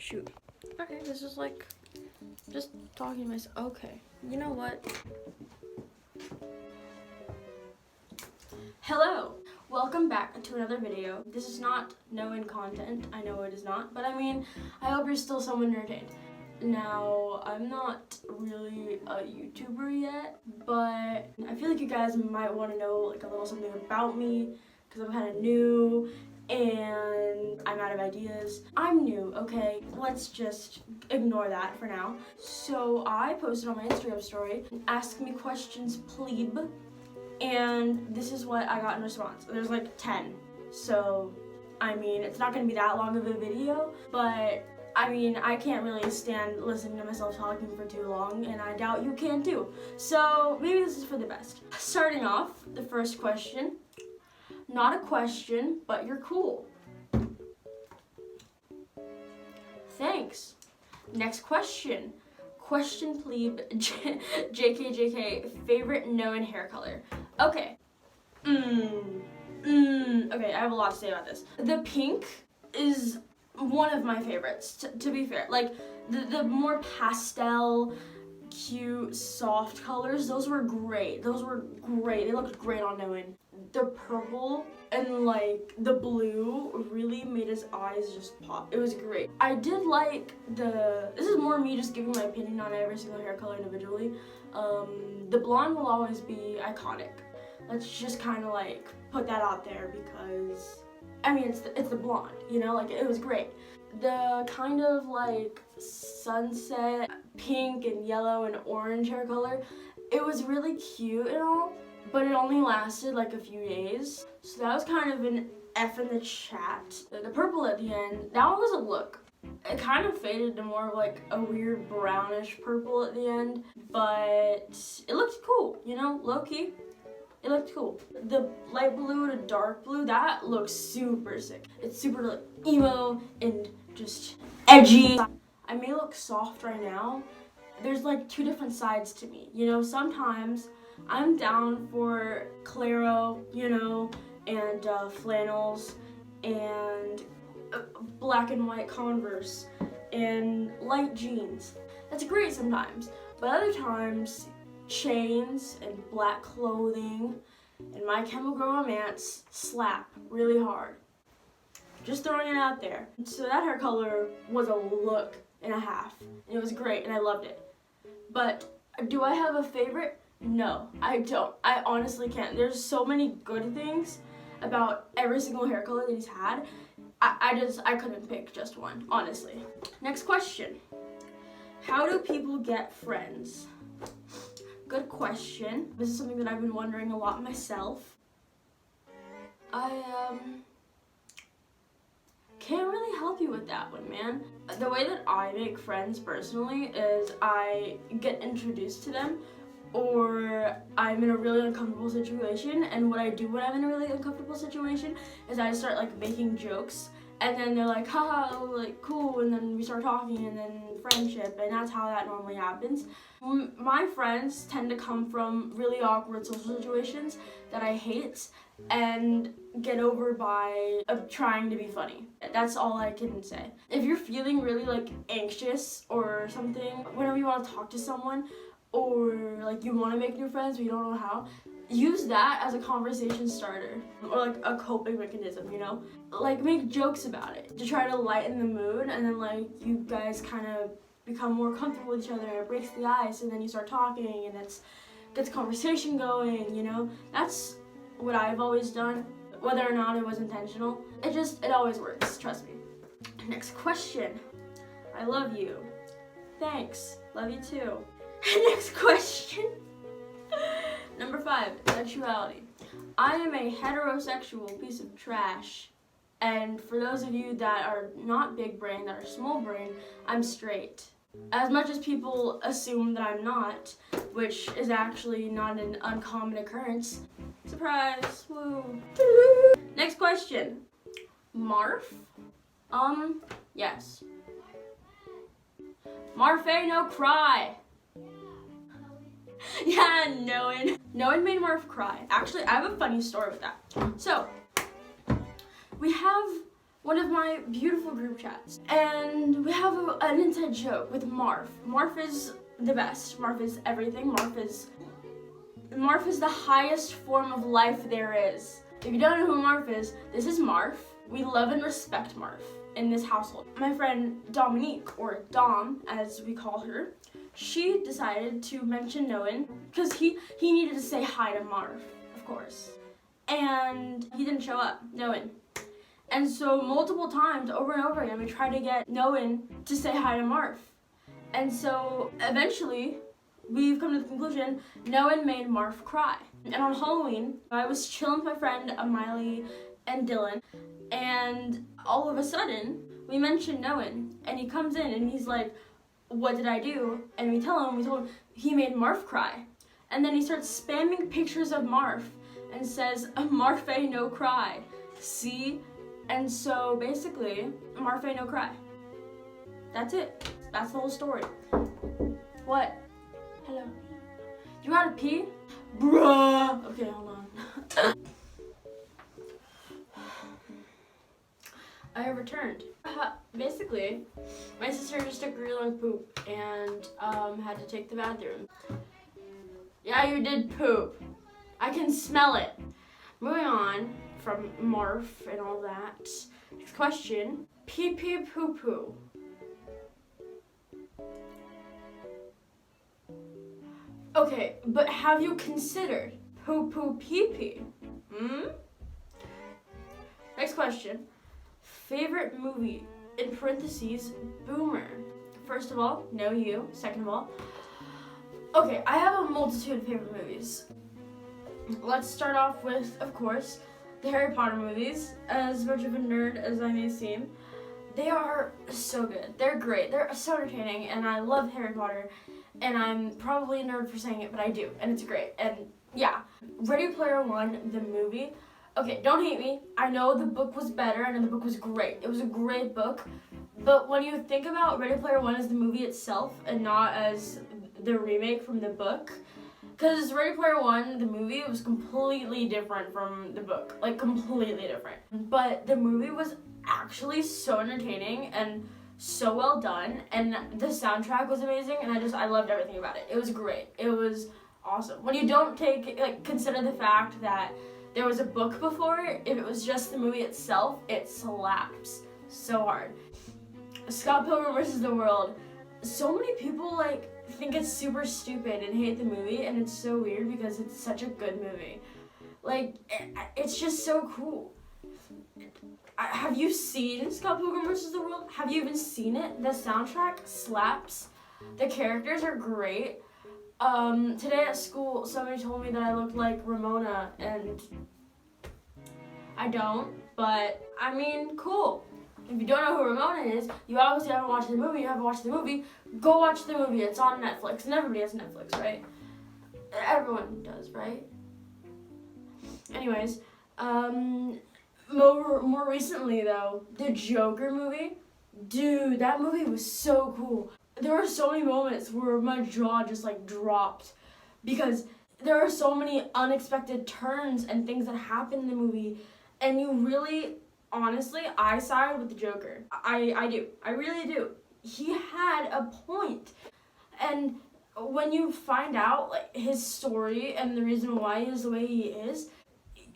shoot. Okay, this is like just talking to myself. Okay, you know what? Hello, welcome back to another video. This is not known content. I know it is not, but I mean, I hope you're still somewhat entertained. Now, I'm not really a YouTuber yet, but I feel like you guys might want to know like a little something about me because I'm kind of new and I'm out of ideas. I'm new, okay? Let's just ignore that for now. So I posted on my Instagram story, ask me questions plebe, and this is what I got in response. There's like 10. So, I mean, it's not gonna be that long of a video, but I mean, I can't really stand listening to myself talking for too long, and I doubt you can too. So maybe this is for the best. Starting off, the first question. Not a question, but you're cool. Thanks. Next question. Question plebe, JK, favorite known hair color. Okay. Okay, I have a lot to say about this. The pink is one of my favorites, to be fair. Like, the more pastel, cute, soft colors, those were great. They looked great on Noen. The purple and like the blue really made his eyes just pop. It was great. I did like this is more me just giving my opinion on every single hair color individually. The blonde will always be iconic. Let's just kind of like put that out there because, I mean, it's the blonde, you know, like it was great. The kind of like sunset pink and yellow and orange hair color, it was really cute and all, but it only lasted like a few days. So that was kind of an F in the chat. The purple at the end, that one was a look. It kind of faded to more of like a weird brownish purple at the end, but it looked cool, you know, low key. It looked cool. The light blue to dark blue, that looks super sick. It's super like emo and just edgy. I may look soft right now. There's like two different sides to me. You know, sometimes I'm down for Claro, you know, and flannels and black and white Converse and light jeans. That's great sometimes, but other times chains and black clothing and My Chemical Romance slap really hard. Just throwing it out there. So that hair color was a look and a half. And it was great and I loved it. But do I have a favorite? No, I don't. I honestly can't. There's so many good things about every single hair color that he's had. I couldn't pick just one, honestly. Next question. How do people get friends? Good question. This is something that I've been wondering a lot myself. I can't really help you with that one, man. The way that I make friends personally is I get introduced to them, or I'm in a really uncomfortable situation, and what I do when I'm in a really uncomfortable situation is I start like making jokes, and then they're like, haha, like cool, and then we start talking, and then friendship, and that's how that normally happens. My friends tend to come from really awkward social situations that I hate and get over by trying to be funny. That's all I can say. If you're feeling really like anxious or something, whenever you want to talk to someone, or like you want to make new friends but you don't know how, use that as a conversation starter or like a coping mechanism, you know? Like make jokes about it to try to lighten the mood, and then like you guys kind of become more comfortable with each other, it breaks the ice, and then you start talking and it gets conversation going, you know? That's what I've always done, whether or not it was intentional. It always works, trust me. Next question. I love you. Thanks. Love you too. Next question. Number 5, sexuality. I am a heterosexual piece of trash. And for those of you that are not big brain, that are small brain, I'm straight. As much as people assume that I'm not, which is actually not an uncommon occurrence. Surprise, woo. Next question. Marf? Yes. Marfe no cry. Yeah, Noen made Marf cry. Actually, I have a funny story with that. So, we have one of my beautiful group chats, and we have do an inside joke with Marf. Marf is the best. Marf is everything. Marf is the highest form of life there is. If you don't know who Marf is, this is Marf. We love and respect Marf in this household. My friend Dominique, or Dom as we call her, she decided to mention Noan because he needed to say hi to Marf, of course. And he didn't show up, Noan. And so multiple times, over and over again, we tried to get Noan to say hi to Marf. And so eventually, we've come to the conclusion, Noan made Marf cry. And on Halloween, I was chilling with my friend Miley and Dylan, and all of a sudden, we mentioned Noan, and he comes in and he's like, what did I do? And we told him he made Marf cry. And then he starts spamming pictures of Marf and says, Marf ain't no cry. See? And so basically, Marf ain't no cry. That's it. That's the whole story. What? Hello. You gotta pee? Bruh. Okay, hold on. I have returned. Basically, my sister just took a really long poop and had to take the bathroom. Yeah, you did poop. I can smell it. Moving on from Marf and all that. Next question. Pee pee poo poo. Okay, but have you considered poo poo pee pee? Next question. Favorite movie, in parentheses, Boomer. First of all, no you. Second of all, okay, I have a multitude of favorite movies. Let's start off with, of course, the Harry Potter movies. As much of a nerd as I may seem, they are so good. They're great. They're so entertaining, and I love Harry Potter. And I'm probably a nerd for saying it, but I do, and it's great. And yeah, Ready Player One, the movie. Okay, don't hate me. I know the book was better. I know the book was great. It was a great book. But when you think about Ready Player One as the movie itself and not as the remake from the book, because Ready Player One, the movie, was completely different from the book. Like, completely different. But the movie was actually so entertaining and so well done. And the soundtrack was amazing. And I loved everything about it. It was great. It was awesome. When you don't consider the fact that there was a book before it, if it was just the movie itself, it slaps so hard. Scott Pilgrim vs. the World. So many people think it's super stupid and hate the movie, and it's so weird because it's such a good movie. It's just so cool. Have you seen Scott Pilgrim vs. the World? Have you even seen it? The soundtrack slaps. The characters are great. Today at school, somebody told me that I looked like Ramona, and I don't, but I mean, cool. If you don't know who Ramona is, you obviously haven't watched the movie. You haven't watched the movie, go watch the movie. It's on Netflix, and everybody has Netflix, right? Everyone does, right? Anyways, more recently though, the Joker movie, dude, that movie was so cool. There were so many moments where my jaw just dropped because there are so many unexpected turns and things that happen in the movie, and you really, honestly, I side with the Joker. I do. I really do. He had a point. And when you find out his story and the reason why he is the way he is,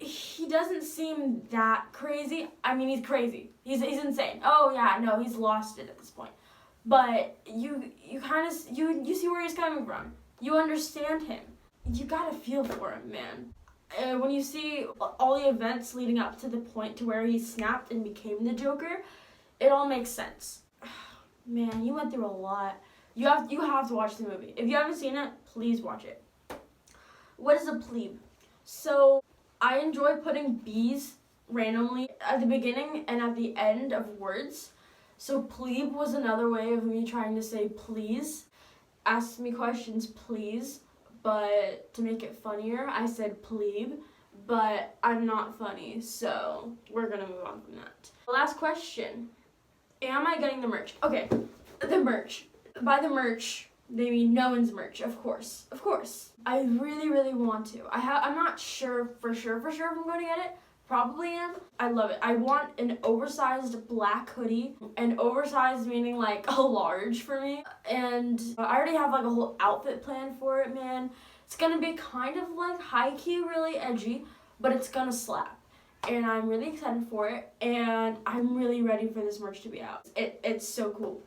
he doesn't seem that crazy. I mean, he's crazy. He's insane. Oh yeah, no, he's lost it at this point. But you kind of you see where he's coming from. You understand him. You gotta feel for him, man. When you see all the events leading up to the point to where he snapped and became the Joker, it all makes sense. Man, you went through a lot. You have to watch the movie. If you haven't seen it, please watch it. What is a plebe? So I enjoy putting B's randomly at the beginning and at the end of words. So plebe was another way of me trying to say please. Ask me questions, please. But to make it funnier, I said plebe, but I'm not funny, so we're gonna move on from that. Last question. Am I getting the merch? Okay, the merch. By the merch, they mean Noan's merch, of course. Of course. I really, really want to. I'm not sure for sure if I'm going to get it, Probably am. I love it. I want an oversized black hoodie. And oversized meaning like a large for me. And I already have like a whole outfit plan for it, man. It's gonna be kind of like high-key, really edgy, but it's gonna slap. And I'm really excited for it. And I'm really ready for this merch to be out. It's so cool.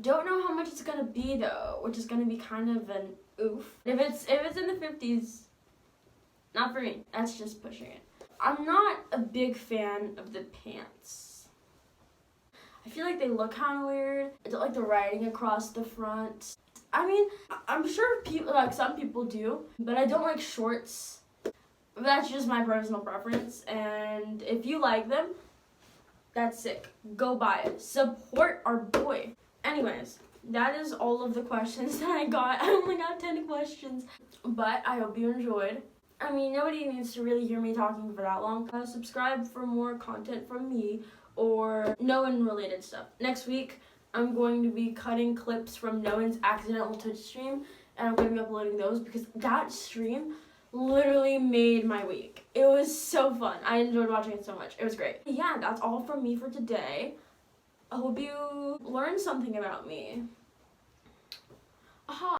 Don't know how much it's gonna be though, which is gonna be kind of an oof. If it's in the 50s, not for me. That's just pushing it. I'm not a big fan of the pants. I feel like they look kind of weird. I don't like the writing across the front. I mean, I'm sure people, like some people do, but I don't like shorts. That's just my personal preference, and if you like them, that's sick. Go buy it. Support our boy. Anyways, that is all of the questions that I got. I only got 10 questions, but I hope you enjoyed. I mean, nobody needs to really hear me talking for that long. Subscribe for more content from me or Noen related stuff. Next week, I'm going to be cutting clips from Noen's accidental Twitch stream, and I'm going to be uploading those because that stream literally made my week. It was so fun. I enjoyed watching it so much. It was great. Yeah, that's all from me for today. I hope you learned something about me. Aha.